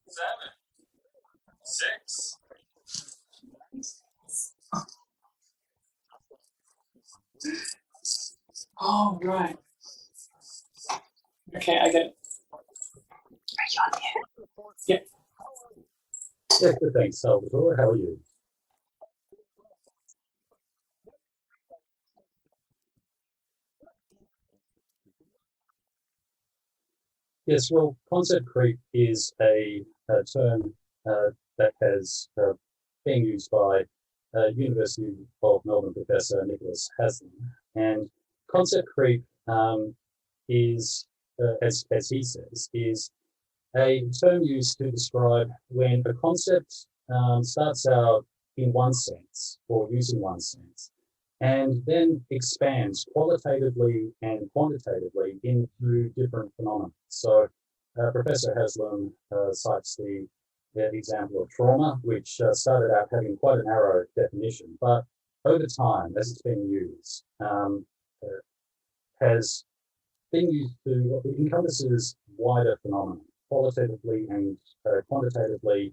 Seven, six. Oh, right. Okay, I get it. Yeah. Yeah, good, thanks, Salvatore. How are you? Yes, well, concept creep is a term that has been used by University of Melbourne professor Nicholas Haslam. And concept creep is, as he says, is a term used to describe when a concept starts out in one sense or using one sense and then expands qualitatively and quantitatively into different phenomena. So Professor Haslam cites the example of trauma, which started out having quite a narrow definition, but over time, as it's been used, has been used to, it encompasses wider phenomena, qualitatively and quantitatively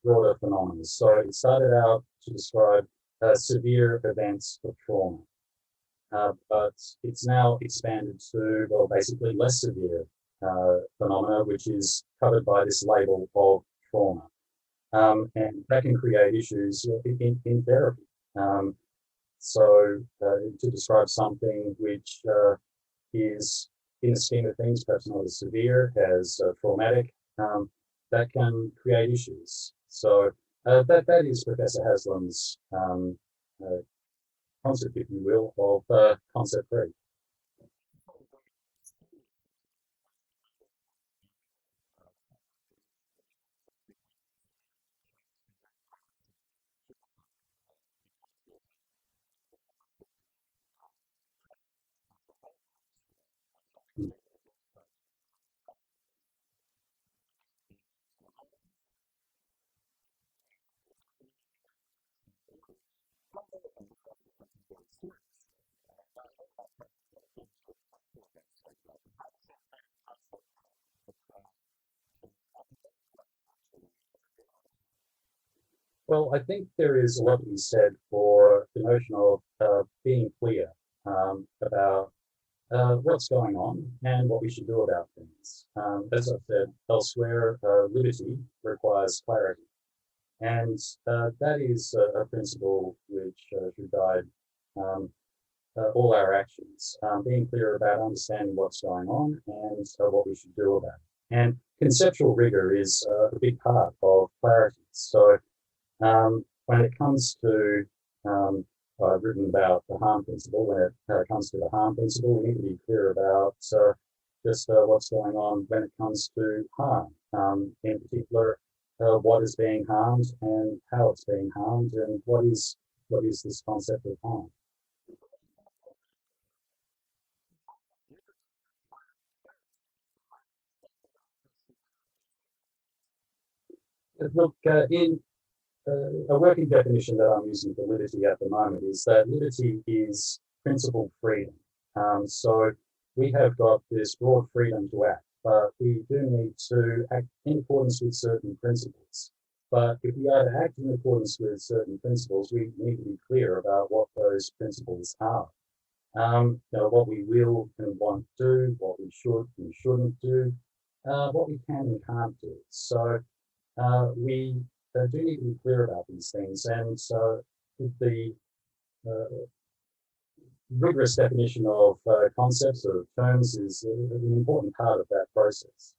broader phenomena. So it started out to describe severe events of trauma, but it's now expanded to, well, basically less severe phenomena, which is covered by this label of trauma. And that can create issues in therapy. So to describe something which is, in the scheme of things, perhaps not as severe as traumatic, that can create issues. So that is Professor Haslam's concept, if you will, of concept creep. Well, I think there is a lot to be said for the notion of being clear about what's going on and what we should do about things. As I've said elsewhere, liberty requires clarity. And that is a principle which should guide all our actions, being clear about understanding what's going on and what we should do about it. And conceptual rigor is a big part of clarity. So when it comes to, I've written about the harm principle. When it comes to the harm principle, we need to be clear about just what's going on when it comes to harm. In particular, what is being harmed and how it's being harmed, and what is this concept of harm. Look, in a working definition that I'm using for liberty at the moment is that liberty is principled freedom. So we have got this broad freedom to act, but we do need to act in accordance with certain principles. But if we are to act in accordance with certain principles, we need to be clear about what those principles are. What we will and want to do, what we should and shouldn't do, what we can and can't do. So we do need to be clear about these things. And so the rigorous definition of concepts or terms is an important part of that process.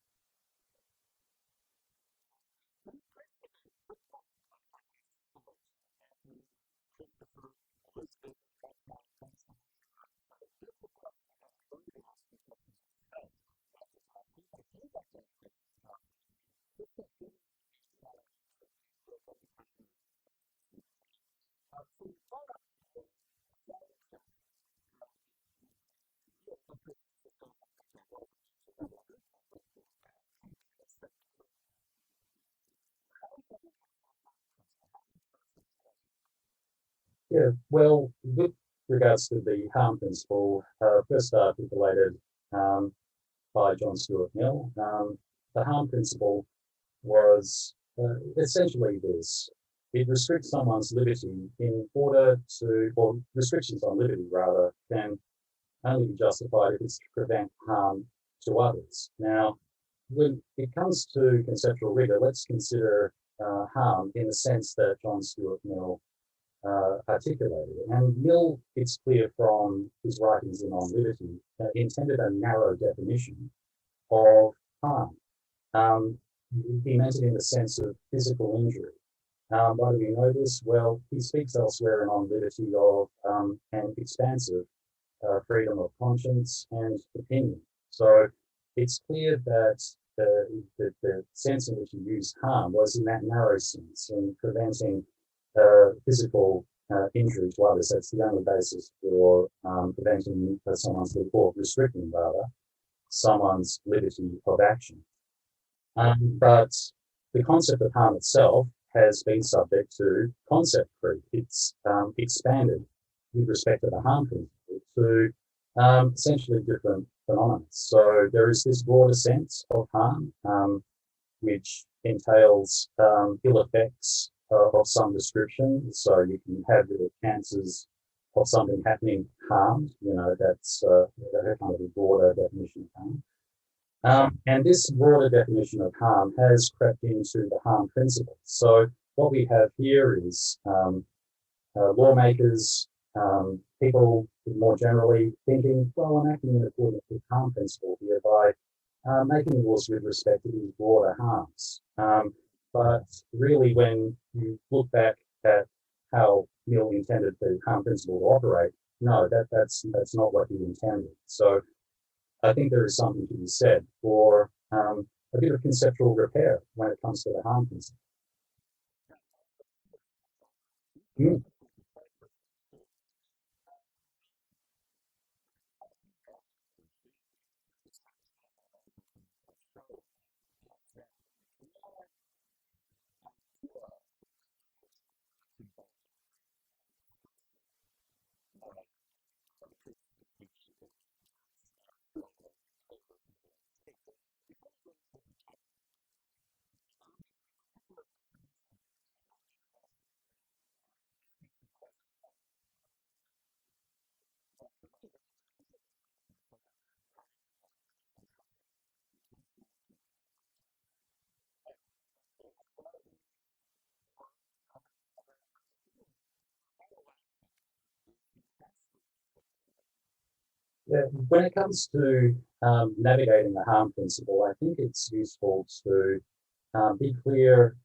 Yeah, well, with regards to the harm principle, first articulated by John Stewart Mill, the harm principle was essentially this. It restricts someone's liberty in order to, or restrictions on liberty rather, can only be justified if it's to prevent harm to others. Now, when it comes to conceptual rigor, let's consider harm in the sense that John Stewart Mill articulated. And Mill, it's clear from his writings in On Liberty, intended a narrow definition of harm. He meant it in the sense of physical injury. Why do we know this? Well, he speaks elsewhere in On Liberty of an expansive freedom of conscience and opinion. So it's clear that the sense in which he used harm was in that narrow sense, in preventing physical injury to others. That's the only basis for preventing someone's, or restricting rather, someone's liberty of action. But the concept of harm itself has been subject to concept creep. It's expanded with respect to the harm principle to essentially different phenomena. So there is this broader sense of harm, which entails ill effects of some description. So you can have little chances of something happening harmed. That's kind of a broader definition of harm. And this broader definition of harm has crept into the harm principle. So what we have here is lawmakers, people more generally thinking, well, I'm acting in accordance with harm principle here by making laws with respect to these broader harms. But really, when you look back at how Mill intended the harm principle to operate, no, that's not what he intended. So I think there is something to be said for a bit of conceptual repair when it comes to the harm principle. Mm. Yeah, when it comes to navigating the harm principle, I think it's useful to be clear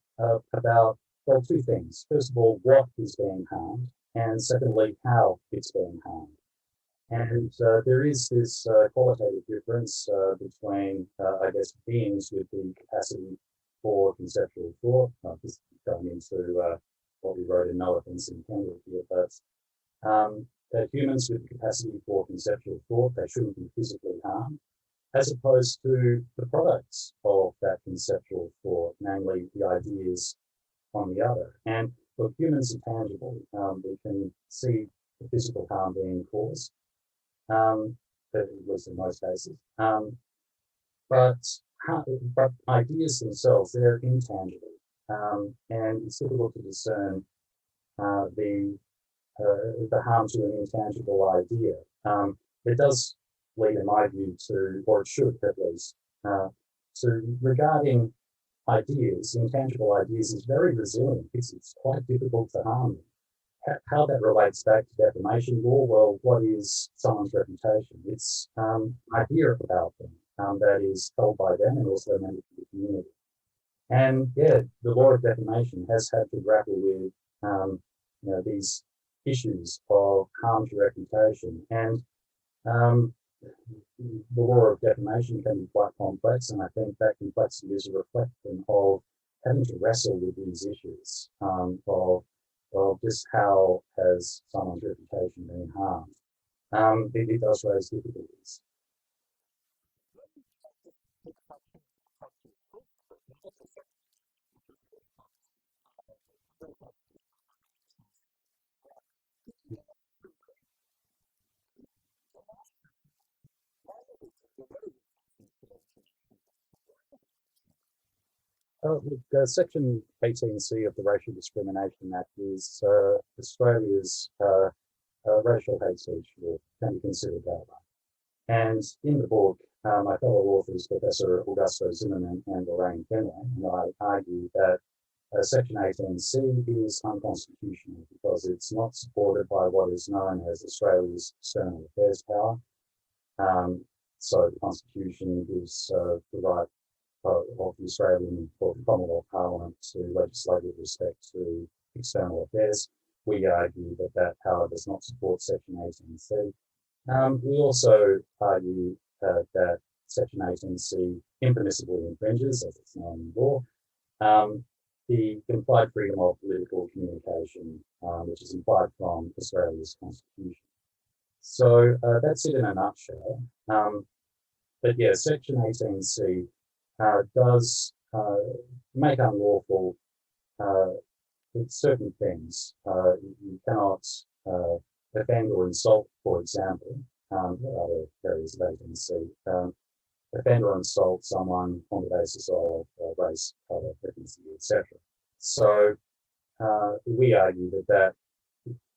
about, well, two things. First of all, what is being harmed, and secondly, how it's being harmed. And there is this qualitative difference between, I guess, beings with the capacity for conceptual thought. Just going into what we wrote in No Offense Intended here, but humans with the capacity for conceptual thought, they shouldn't be physically harmed, as opposed to the products of that conceptual thought, namely the ideas on the other. And for humans are tangible. We can see the physical harm being caused, at least in most cases. But ideas themselves, they're intangible. And it's difficult to discern the harm to an intangible idea. It does lead, in my view, to, or it should at least, to regarding ideas, intangible ideas, is very resilient. It's quite difficult to harm them. How that relates back to defamation law, well, what is someone's reputation? It's idea about them that is held by them and also managed to the community. And yeah, the law of defamation has had to grapple with these issues of harm to reputation. And the law of defamation can be quite complex, and I think that complexity is a reflection of having to wrestle with these issues of just how has someone's reputation been harmed. It does raise difficulties. Section 18C of the Racial Discrimination Act is Australia's racial hate speech law, can be considered that way. And in the book, my fellow authors, Professor Augusto Zimmerman and Lorraine Fenway, and I argue that Section 18C is unconstitutional because it's not supported by what is known as Australia's external affairs power. So the Constitution gives the right of the Australian or the Commonwealth Parliament to legislate with respect to external affairs. We argue that that power does not support Section 18C. We also argue that Section 18C impermissibly infringes, as it's known in law, the implied freedom of political communication, which is implied from Australia's Constitution. So that's it in a nutshell. But yeah, Section 18C does make unlawful certain things. You cannot offend or insult, for example, other areas of 18C, offend or insult someone on the basis of race, color, ethnicity, etc. So we argue that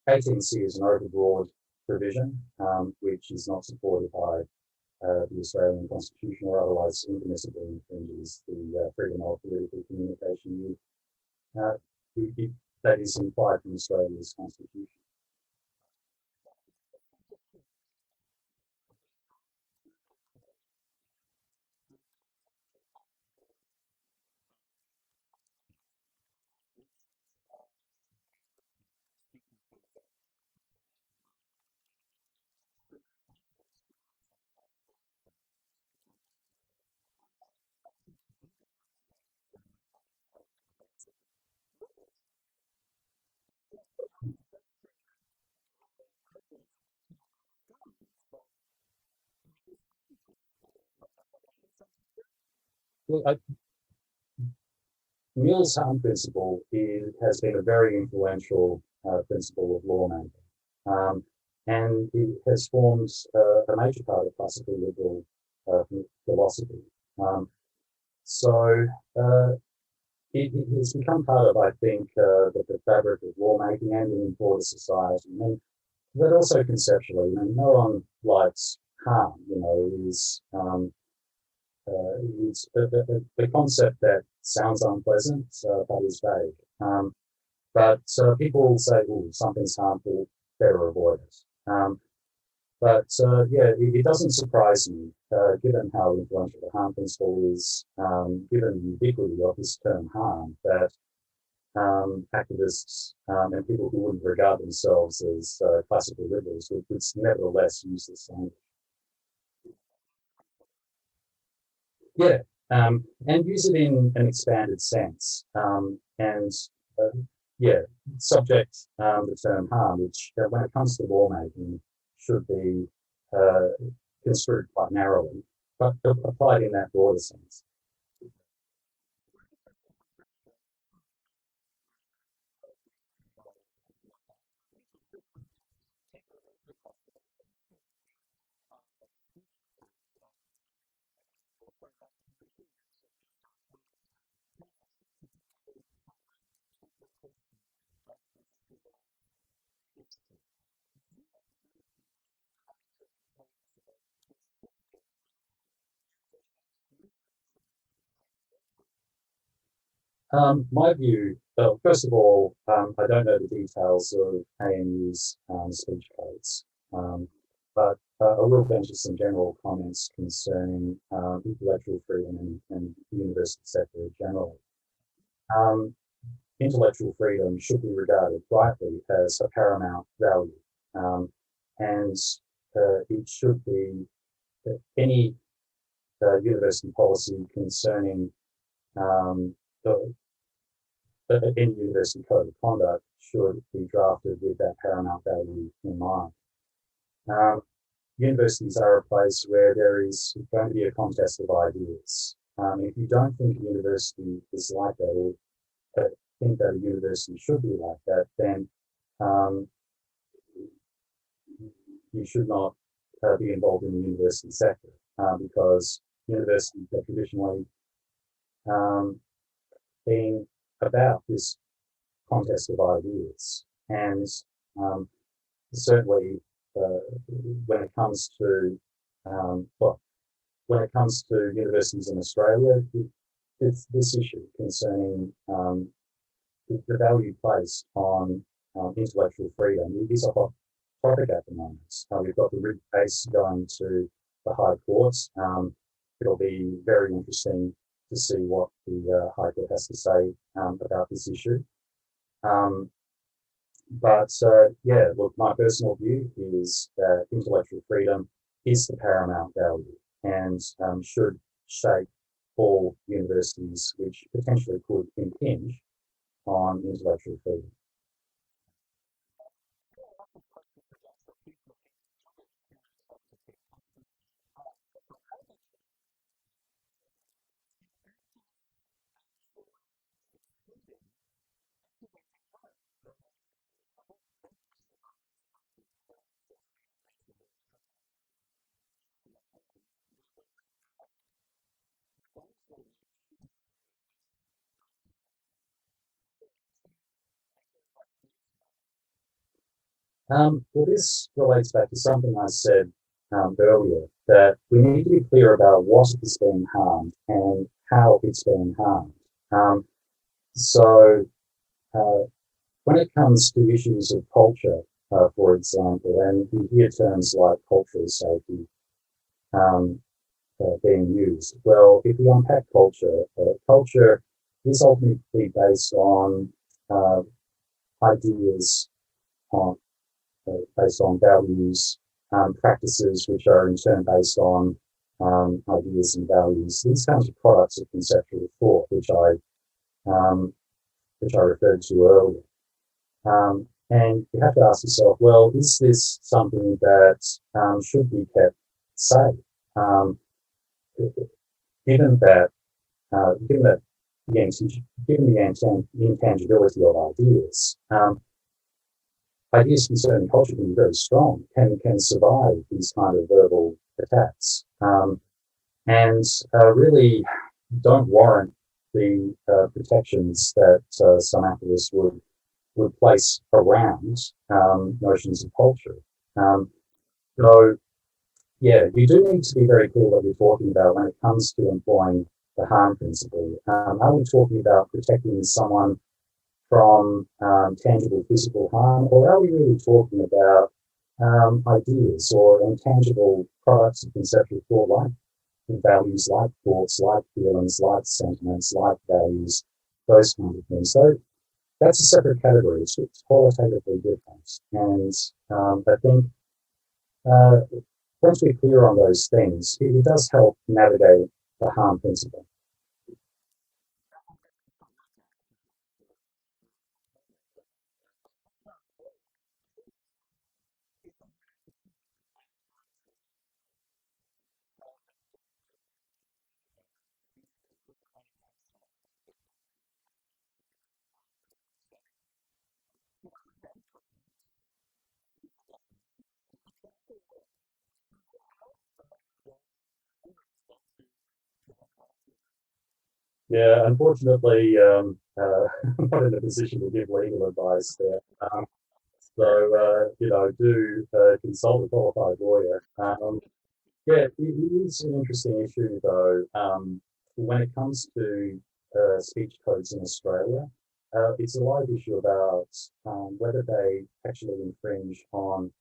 18C is an overbroad provision, which is not supported by the Australian Constitution or otherwise impermissibly infringes the freedom of political communication that is implied from Australia's Constitution. Well, Mill's harm principle has been a very influential principle of lawmaking. And it has formed a major part of classical liberal philosophy. So it has become part of, I think, the fabric of lawmaking and in broader society. And but also conceptually, no one likes harm. It's a concept that sounds unpleasant, but is vague. But people say, "Oh, something's harmful, better avoid it." It doesn't surprise me, given how influential the harm principle is, given the ubiquity of this term harm, that activists and people who wouldn't regard themselves as classical liberals would nevertheless use this language. Yeah, and use it in an expanded sense. Subject the term harm, which when it comes to lawmaking should be construed quite narrowly, but applied in that broader sense. My view, first of all, I don't know the details of ANU's speech codes, but I will venture some general comments concerning intellectual freedom and the university sector generally. Intellectual freedom should be regarded rightly as a paramount value, and it should be any university policy concerning any university code of conduct should be drafted with that paramount value in mind. Universities are a place where there is going to be a contest of ideas. If you don't think a university is like that, or think that a university should be like that, then you should not be involved in the university sector. because universities have traditionally um, been about this contest of ideas. And um, certainly, uh, when it comes to well, when it comes to universities in Australia, it's this issue concerning the value placed on intellectual freedom is a hot topic at the moment. We've got the writ case going to the High Court. It'll be very interesting to see what the High Court has to say about this issue. But yeah, look, my personal view is that intellectual freedom is the paramount value and should shape all universities, which potentially could impinge on intellectual freedom. Well, this relates back to something I said earlier, that we need to be clear about what is being harmed and how it's being harmed. Um, so, uh, when it comes to issues of culture, for example, and you hear terms like cultural safety um, being used, well, if we unpack culture, culture is ultimately based on uh, ideas on based on values, practices which are in turn based on ideas and values. These kinds of products of conceptual thought, um, which I referred to earlier. And you have to ask yourself, well, is this something that should be kept safe? Um, given that, given that given the intangibility of ideas, ideas concerning culture can be very strong, can survive these kind of verbal attacks, and really don't warrant the protections that some activists would place around notions of culture. Um, so, yeah, you do need to be very clear what you're talking about when it comes to employing the harm principle. Are we talking about protecting someone from tangible physical harm, or are we really talking about ideas or intangible products of conceptual thought, like values, like thoughts, like feelings, like sentiments, like values, those kind of things? So that's a separate category. It's qualitatively different, and I think uh, once we're clear on those things, it does help navigate the harm principle. Yeah, unfortunately, I'm not in a position to give legal advice there. So, do consult a qualified lawyer. Yeah, it is an interesting issue, though. When it comes to speech codes in Australia, it's a live issue about whether they actually infringe on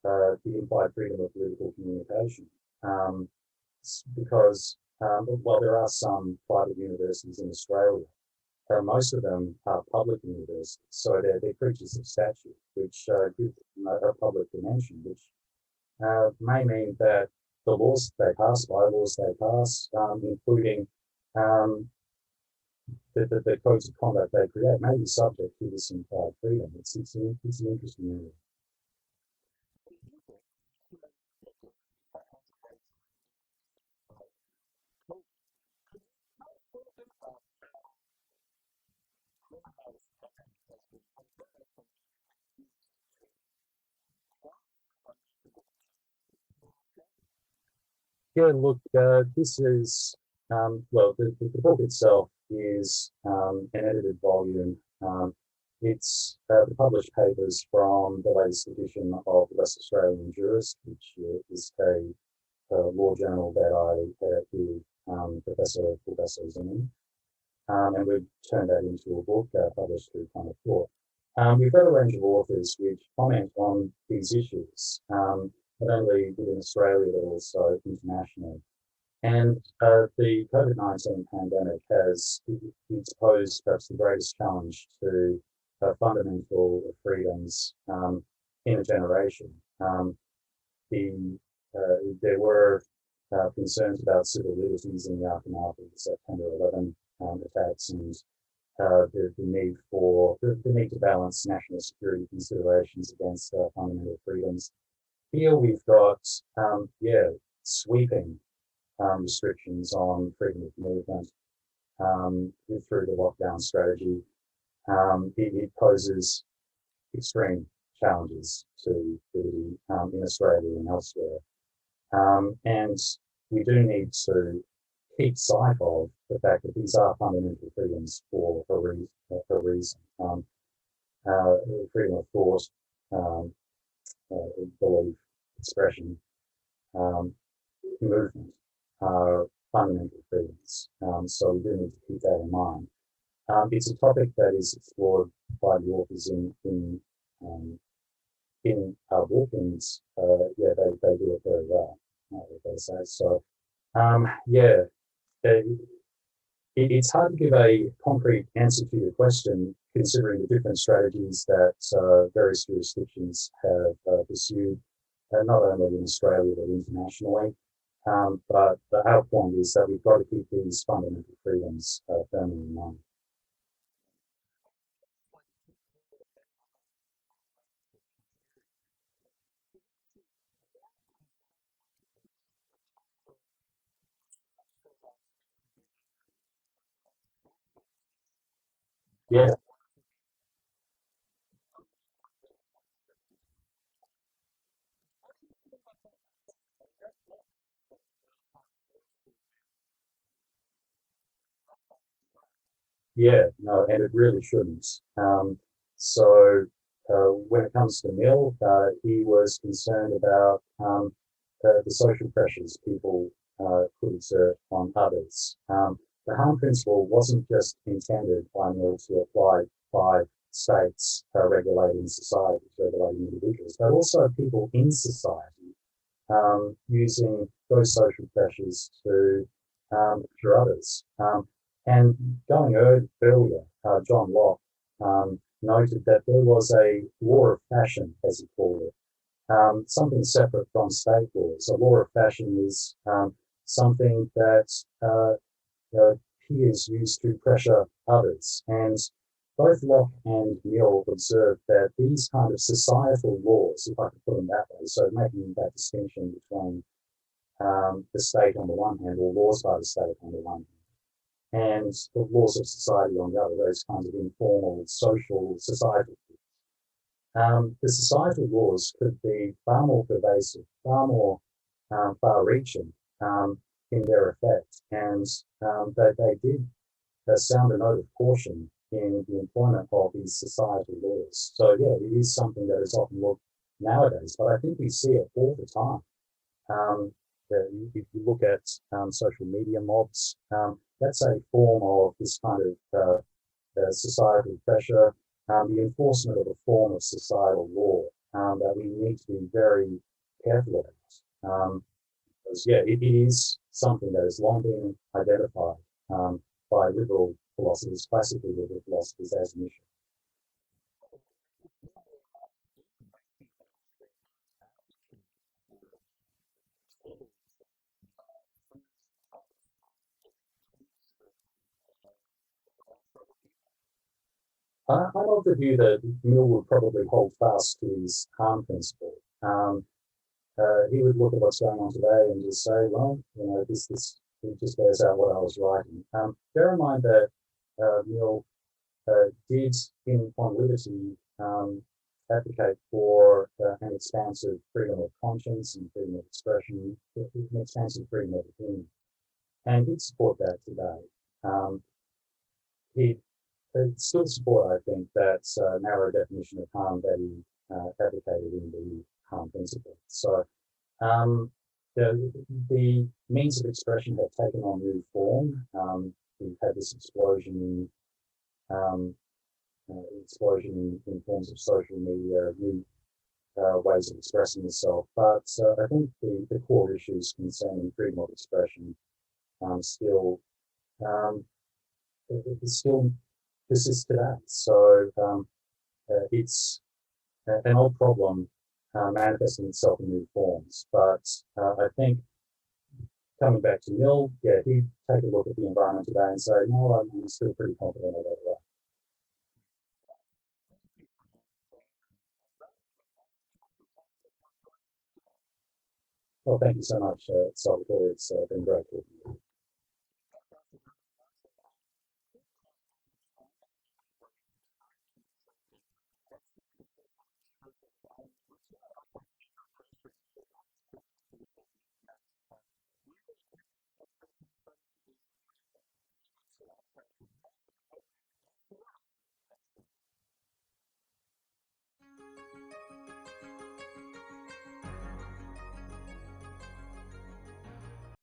the implied freedom of political communication. Um, because while there are some private universities in Australia, most of them are public universities, so they're creatures of statute, which give them a public dimension, which may mean that the laws they pass, bylaws they pass, including um, the codes of conduct they create, may be subject to this implied freedom. It's an interesting area. Yeah, look, this is, well, the book itself is an edited volume. It's the published papers from the latest edition of the West Australian Jurist, which is a law journal that I edit with Professor Zimmerman. And we've turned that into a book published through Kind of Thought. We've got a range of authors which comment on these issues, not only within Australia but also internationally. And the COVID-19 pandemic has posed perhaps the greatest challenge to fundamental freedoms in a generation. There were concerns about civil liberties in the aftermath of the September 11 attacks, and the need to balance national security considerations against fundamental freedoms. Here we've got sweeping restrictions on freedom of movement through the lockdown strategy. It poses extreme challenges to liberty in Australia and elsewhere. And we do need to keep sight of the fact that these are fundamental freedoms for a reason. Freedom of thought, belief, expression, movement are fundamental freedoms. So we do need to keep that in mind. It's a topic that is explored by the authors in our book, and they do it very well, they say. So, it's hard to give a concrete answer to your question, considering the different strategies that various jurisdictions have pursued, not only in Australia but internationally. But our point is that we've got to keep these fundamental freedoms firmly in mind. Yeah, yeah, no, and it really shouldn't. So when it comes to Mill, he was concerned about the social pressures people could exert on others. The harm principle wasn't just intended by Mill to apply by states regulating societies, regulating individuals, but also people in society using those social pressures to pressure others. And going earlier, John Locke noted that there was a law of fashion, as he called it, something separate from state laws. A law of fashion is something that peers use to pressure others. And both Locke and Mill observed that these kind of societal laws, if I could put them that way, so making that distinction between the state on the one hand, or laws by the state on the one hand, and the laws of society on the other, those kinds of informal, social, societal. The societal laws could be far more pervasive, far more far-reaching in their effect, and they did sound a note of caution in the employment of these societal laws. So yeah, it is something that is often looked nowadays, but I think we see it all the time. If you look at social media mobs, that's a form of this kind of societal pressure, the enforcement of a form of societal law that we need to be very careful about. Because, yeah, it is something that has long been identified by liberal philosophers, classically liberal philosophers, as an issue. I'm of the view that Mill would probably hold fast to his harm principle. He would look at what's going on today and just say, well, this it just bears out what I was writing. Bear in mind that Mill did, on liberty, advocate for an expansive freedom of conscience and freedom of expression, an expansive freedom of opinion. And he'd support that today. He'd still support, I think, that narrow definition of harm that he advocated in the harm principle. So the means of expression have taken on new form. We've had this explosion in forms of social media, new ways of expressing yourself. But I think the core issues concerning freedom of expression still it still persists today. So it's an old problem manifesting itself in new forms. But I think coming back to Mill, yeah, he'd take a look at the environment today and say, no, I'm still pretty confident about that. Well, thank you so much, Salvatore. It's been great talking to you.